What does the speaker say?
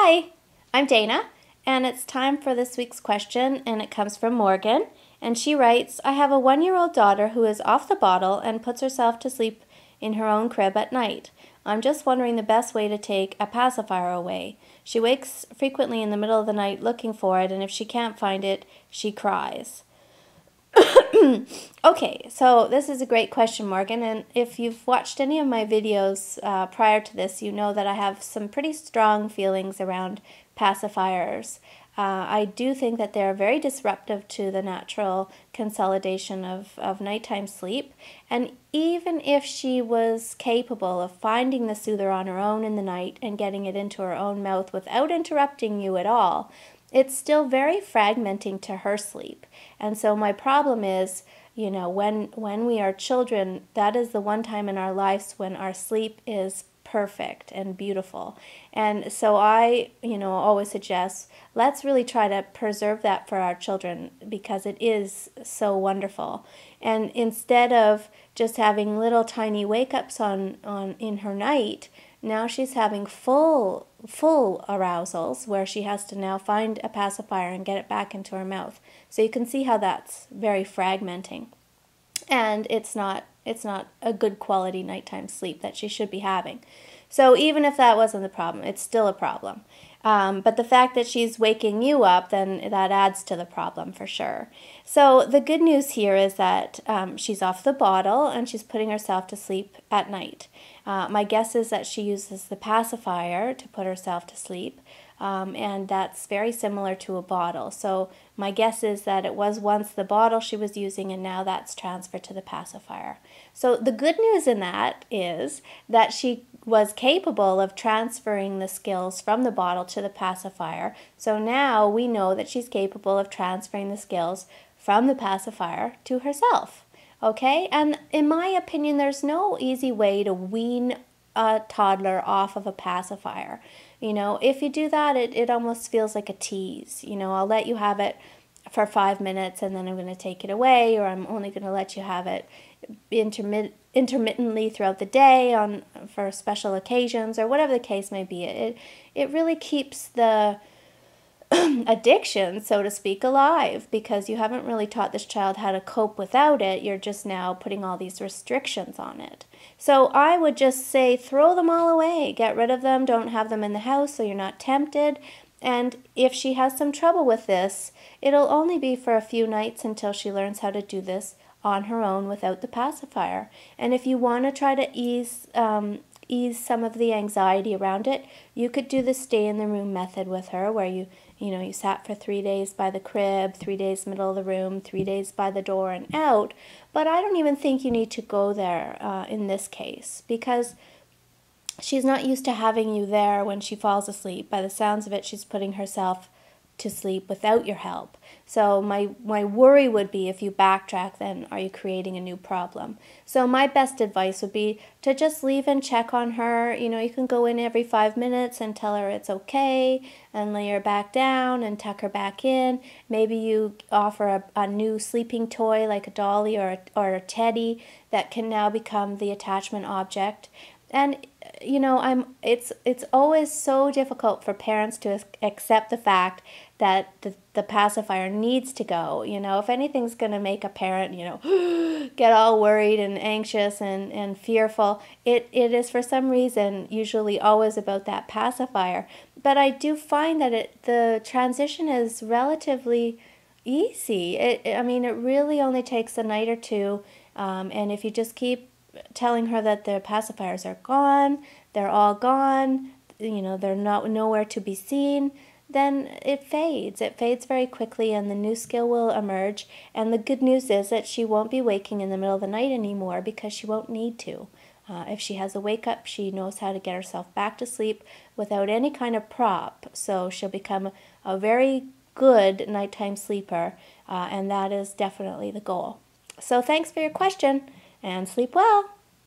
Hi, I'm Dana, and it's time for this week's question, and it comes from Morgan. And she writes, I have a 1-year-old daughter who is off the bottle and puts herself to sleep in her own crib at night. I'm just wondering the best way to take a pacifier away. She wakes frequently in the middle of the night looking for it, and if she can't find it, she cries. Okay, so this is a great question, Morgan, and if you've watched any of my videos prior to this, you know that I have some pretty strong feelings around pacifiers. I do think that they're very disruptive to the natural consolidation of nighttime sleep, and even if she was capable of finding the soother on her own in the night and getting it into her own mouth without interrupting you at all, it's still very fragmenting to her sleep. And so my problem is, you know, when we are children, that is the one time in our lives when our sleep is perfect and beautiful. And so I, always suggest, let's really try to preserve that for our children because it is so wonderful. And instead of just having little tiny wake-ups in her night, now she's having full arousals where she has to now find a pacifier and get it back into her mouth. So you can see how that's very fragmenting. And it's not a good quality nighttime sleep that she should be having. So even if that wasn't the problem, it's still a problem. But the fact that she's waking you up, then that adds to the problem for sure. So the good news here is that she's off the bottle and she's putting herself to sleep at night. My guess is that she uses the pacifier to put herself to sleep, and that's very similar to a bottle. So my guess is that it was once the bottle she was using and now that's transferred to the pacifier. So the good news in that is that she was capable of transferring the skills from the bottle to the pacifier. So now we know that she's capable of transferring the skills from the pacifier to herself. Okay? And in my opinion, there's no easy way to wean a toddler off of a pacifier. If you do that, it almost feels like a tease. I'll let you have it for 5 minutes and then I'm going to take it away, or I'm only going to let you have it intermittently throughout the day for special occasions, or whatever the case may be. It really keeps the addiction, so to speak, alive, because you haven't really taught this child how to cope without it. You're just now putting all these restrictions on it. So I would just say throw them all away. Get rid of them. Don't have them in the house so you're not tempted. And if she has some trouble with this, it'll only be for a few nights until she learns how to do this on her own without the pacifier. And if you want to try to ease some of the anxiety around it, you could do the stay in the room method with her, where you sat for 3 days by the crib, 3 days middle of the room, 3 days by the door and out. But I don't even think you need to go there in this case, because she's not used to having you there when she falls asleep. By the sounds of it, she's putting herself to sleep without your help. So my worry would be, if you backtrack, then are you creating a new problem? So my best advice would be to just leave and check on her. You can go in every 5 minutes and tell her it's okay and lay her back down and tuck her back in. Maybe you offer a new sleeping toy like a dolly or a teddy that can now become the attachment object. And it's always so difficult for parents to accept the fact that the pacifier needs to go. If anything's going to make a parent, get all worried and anxious and fearful, it is for some reason usually always about that pacifier. But I do find that the transition is relatively easy. It really only takes a night or two, and if you just keep telling her that the pacifiers are gone, they're all gone, they're nowhere to be seen, then it fades. It fades very quickly and the new skill will emerge. And the good news is that she won't be waking in the middle of the night anymore, because she won't need to. If she has a wake-up, she knows how to get herself back to sleep without any kind of prop. So she'll become a very good nighttime sleeper, and that is definitely the goal. So thanks for your question, and sleep well.